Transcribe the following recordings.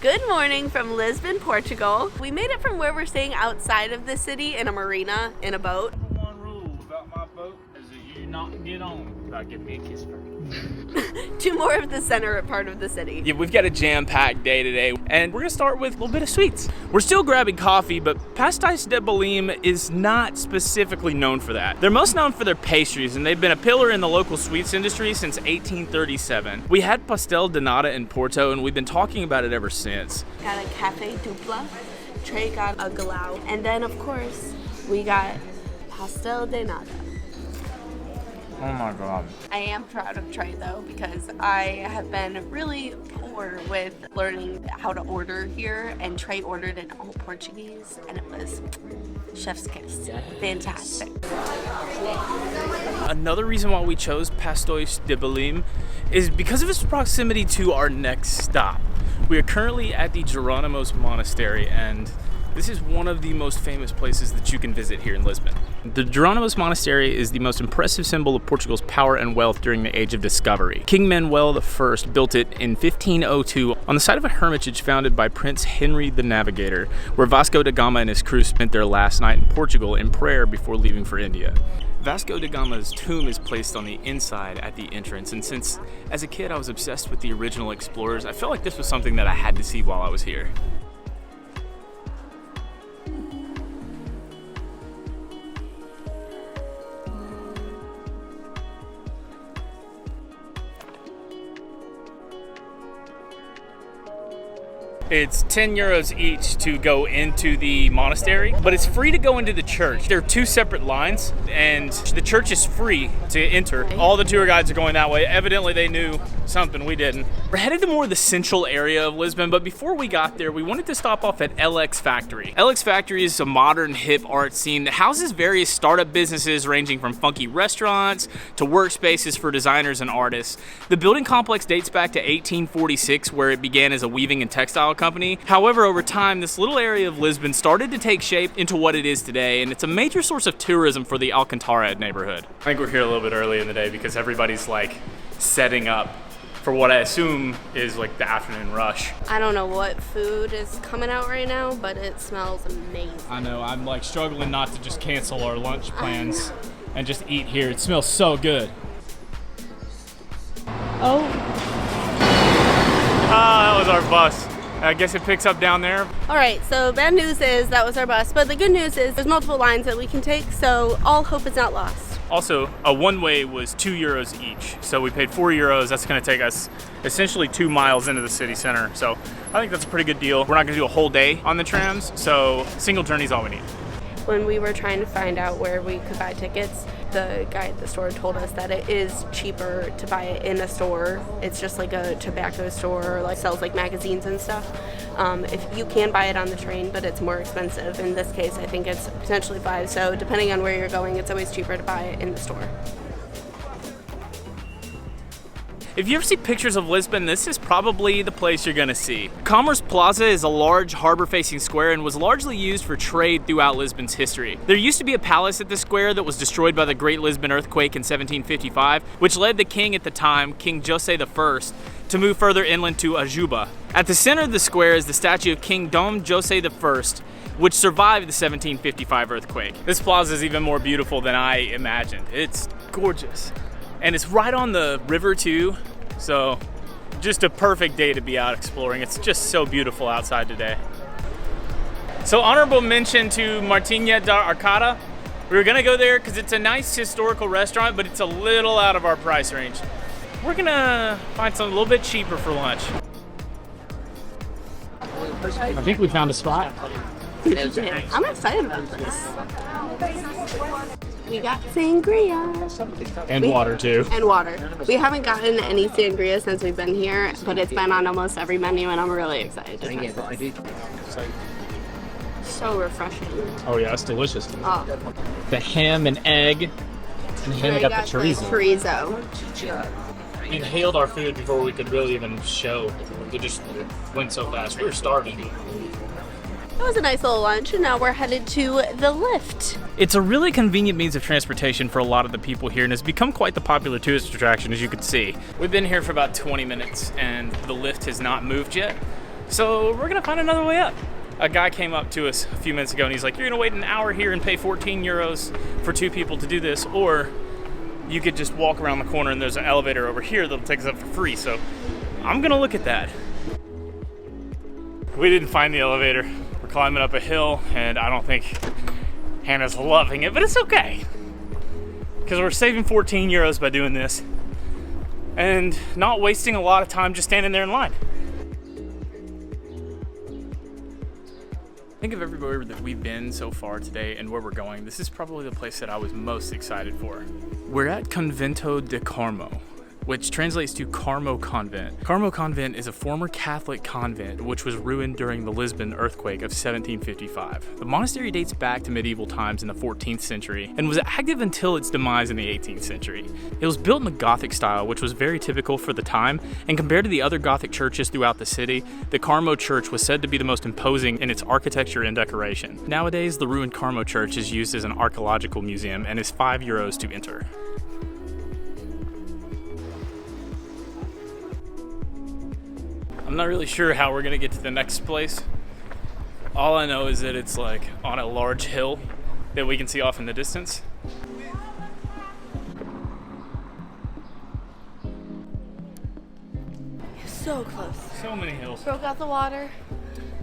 Good morning from Lisbon, Portugal. We made it from where we're staying outside of the city in a marina in a boat. One rule about my boat is that you not get on without giving me a kiss first. To more of the center part of the city. Yeah, we've got a jam-packed day today, and we're gonna start with a little bit of sweets. We're still grabbing coffee, but Pastéis de Belém is not specifically known for that. They're most known for their pastries, and they've been a pillar in the local sweets industry since 1837. We had pastel de nata in Porto, and we've been talking about it ever since. Got a cafe dupla, Trey got a galao, and then of course we got pastel de nata. Oh my god. I am proud of Trey though, because I have been really poor with learning how to order here, and Trey ordered in all Portuguese and it was chef's kiss. Fantastic. Another reason why we chose Pastéis de Belém is because of its proximity to our next stop. We are currently at the Jeronimos Monastery, and this is one of the most famous places that you can visit here in Lisbon. The Jeronimos Monastery is the most impressive symbol of Portugal's power and wealth during the Age of Discovery. King Manuel I built it in 1502 on the site of a hermitage founded by Prince Henry the Navigator, where Vasco da Gama and his crew spent their last night in Portugal in prayer before leaving for India. Vasco da Gama's tomb is placed on the inside at the entrance, and since as a kid I was obsessed with the original explorers, I felt like this was something that I had to see while I was here. It's 10 euros each to go into the monastery, but it's free to go into the church. There are two separate lines, and the church is free to enter. All the tour guides are going that way. Evidently they knew something we didn't. We're headed to more of the central area of Lisbon, but before we got there, we wanted to stop off at LX Factory. LX Factory is a modern hip art scene that houses various startup businesses ranging from funky restaurants to workspaces for designers and artists. The building complex dates back to 1846, where it began as a weaving and textile company. However, over time, this little area of Lisbon started to take shape into what it is today, and it's a major source of tourism for the Alcantara neighborhood. I think we're here a little bit early in the day because everybody's like setting up for what I assume is like the afternoon rush. I don't know what food is coming out right now, but it smells amazing. I know, I'm like struggling not to just cancel our lunch plans and just eat here. It smells so good. Oh. Ah, that was our bus. I guess it picks up down there. All right, so bad news is that was our bus, but the good news is there's multiple lines that we can take, so all hope is not lost. Also, a one-way was 2 euros each, so we paid 4 euros. That's going to take us essentially 2 miles into the city center, so I think that's a pretty good deal. We're not going to do a whole day on the trams, so single journey is all we need. When we were trying to find out where we could buy tickets, the guy at the store told us that it is cheaper to buy it in a store. It's just like a tobacco store, like sells like magazines and stuff. If you can buy it on the train, but it's more expensive. In this case, I think it's potentially 5. So depending on where you're going, it's always cheaper to buy it in the store. If you ever see pictures of Lisbon, this is probably the place you're gonna see. Commerce Plaza is a large harbor-facing square and was largely used for trade throughout Lisbon's history. There used to be a palace at the square that was destroyed by the Great Lisbon earthquake in 1755, which led the king at the time, King José I, to move further inland to Ajuba. At the center of the square is the statue of King Dom José I, which survived the 1755 earthquake. This plaza is even more beautiful than I imagined. It's gorgeous. And it's right on the river too, so just a perfect day to be out exploring. It's just so beautiful outside today. So honorable mention to Martinha da Arcada. We were gonna go there because it's a nice historical restaurant, but it's a little out of our price range. We're gonna find something a little bit cheaper for lunch. I think we found a spot. I'm excited about this. We got sangria. And water too. And water. We haven't gotten any sangria since we've been here, but it's been on almost every menu and I'm really excited to try this. So refreshing. Oh yeah, it's delicious. Oh. The ham and egg, and then we got the chorizo. We inhaled our food before we could really even show. It just went so fast. We were starving. It was a nice little lunch, and now we're headed to the lift. It's a really convenient means of transportation for a lot of the people here, and has become quite the popular tourist attraction, as you can see. We've been here for about 20 minutes, and the lift has not moved yet. So we're gonna find another way up. A guy came up to us a few minutes ago and he's like, you're gonna wait an hour here and pay 14 euros for 2 people to do this, or you could just walk around the corner and there's an elevator over here that'll take us up for free. So I'm gonna look at that. We didn't find the elevator. We're climbing up a hill and I don't think Hannah's loving it, but it's okay. Because we're saving 14 euros by doing this and not wasting a lot of time just standing there in line. Think of everywhere that we've been so far today and where we're going. This is probably the place that I was most excited for. We're at Convento de Carmo, which translates to Carmo Convent. Carmo Convent is a former Catholic convent which was ruined during the Lisbon earthquake of 1755. The monastery dates back to medieval times in the 14th century and was active until its demise in the 18th century. It was built in the Gothic style, which was very typical for the time, and compared to the other Gothic churches throughout the city, the Carmo church was said to be the most imposing in its architecture and decoration. Nowadays, the ruined Carmo church is used as an archaeological museum and is 5 euros to enter. I'm not really sure how we're gonna get to the next place. All I know is that it's like on a large hill that we can see off in the distance. So close. So many hills. Broke out the water,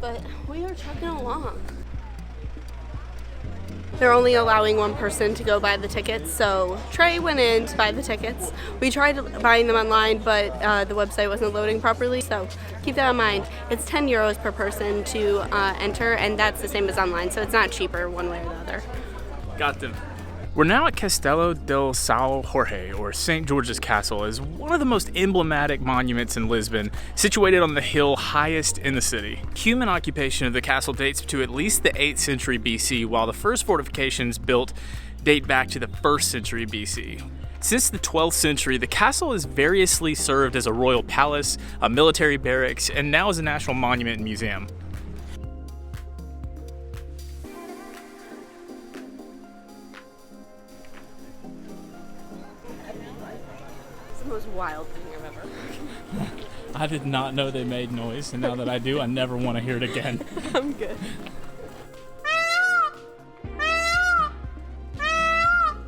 but we are trucking along. They're only allowing one person to go buy the tickets, so Trey went in to buy the tickets. We tried buying them online, but the website wasn't loading properly, so keep that in mind. It's 10 euros per person to enter, and that's the same as online, so it's not cheaper one way or the other. Got them. We're now at Castelo del São Jorge, or St. George's Castle, is one of the most emblematic monuments in Lisbon, situated on the hill highest in the city. Human occupation of the castle dates to at least the 8th century BC, while the first fortifications built date back to the 1st century BC. Since the 12th century, the castle has variously served as a royal palace, a military barracks, and now is a national monument and museum. Most wild thing I've ever heard. I did not know they made noise, and now that I do, I never want to hear it again. I'm good.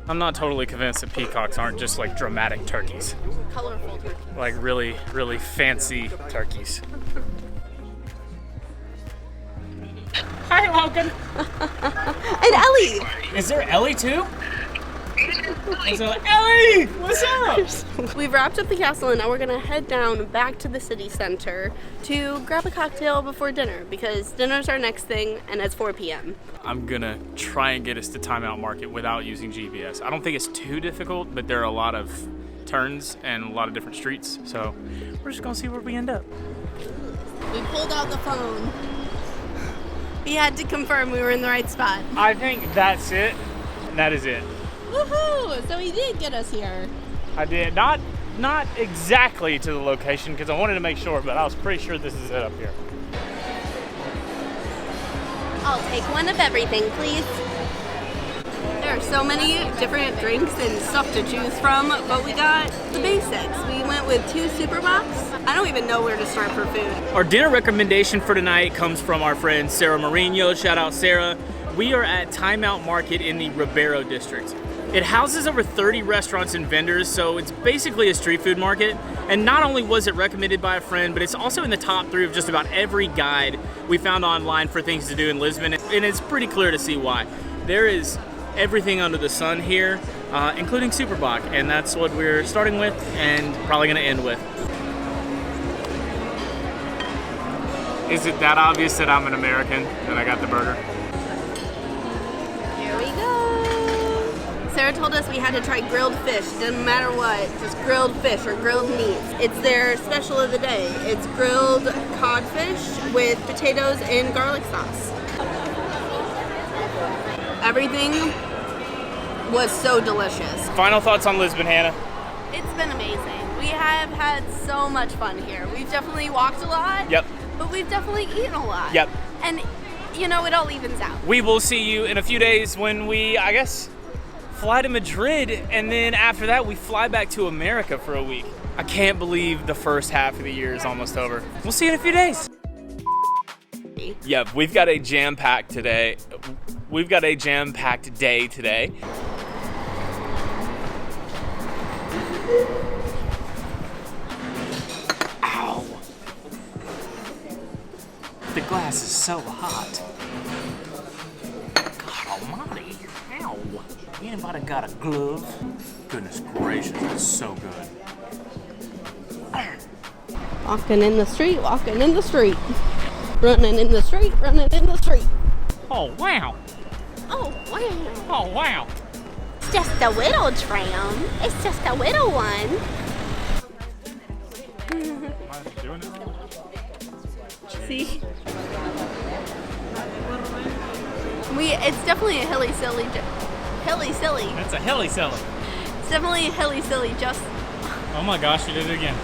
I'm not totally convinced that peacocks aren't just like dramatic turkeys. Colorful turkey. Like really, really fancy turkeys. Hi, Logan. And Ellie! Is there Ellie too? Is there like, Ellie, what's up? We've wrapped up the castle and now we're gonna head down back to the city center to grab a cocktail before dinner because dinner's our next thing and it's 4 p.m. I'm gonna try and get us to Time Out Market without using GPS. I don't think it's too difficult, but there are a lot of turns and a lot of different streets, so we're just gonna see where we end up. We pulled out the phone. We had to confirm we were in the right spot. I think that's it. That is it. Woohoo! So he did get us here. I did. Not exactly to the location because I wanted to make sure, but I was pretty sure this is it up here. I'll take one of everything, please. There are so many different drinks and stuff to choose from, but we got the basics. We went with 2 super box. I don't even know where to start for food. Our dinner recommendation for tonight comes from our friend Sarah Mourinho. Shout out Sarah. We are at Time Out Market in the Ribeiro district. It houses over 30 restaurants and vendors, so it's basically a street food market. And not only was it recommended by a friend, but it's also in the top 3 of just about every guide we found online for things to do in Lisbon, and it's pretty clear to see why. There is everything under the sun here, including Superbach, and that's what we're starting with and probably gonna end with. Is it that obvious that I'm an American and I got the burger? Here we go. Sarah told us we had to try grilled fish. Doesn't matter what, just grilled fish or grilled meats. It's their special of the day. It's grilled codfish with potatoes and garlic sauce. Everything was so delicious. Final thoughts on Lisbon, Hannah? It's been amazing. We have had so much fun here. We've definitely walked a lot. Yep. But we've definitely eaten a lot. Yep. And, you know, it all evens out. We will see you in a few days when we, I guess, fly to Madrid, and then after that we fly back to America for a week. I can't believe the first half of the year is almost over. We'll see you in a few days. day. Yeah, we've got a jam-packed today. We've got a jam-packed day today. Ow! The glass is so hot. God almighty. Ow. Anybody got a glove? Goodness gracious, it's so good. Walking in the street, walking in the street. Running in the street, running in the street. Oh, wow. Oh, wow. Oh, wow. It's just a little tram. It's just a little one. See? It's definitely a hilly silly. Hilly silly. That's a hilly silly. It's definitely a hilly silly. Just. Oh my gosh, you did it again.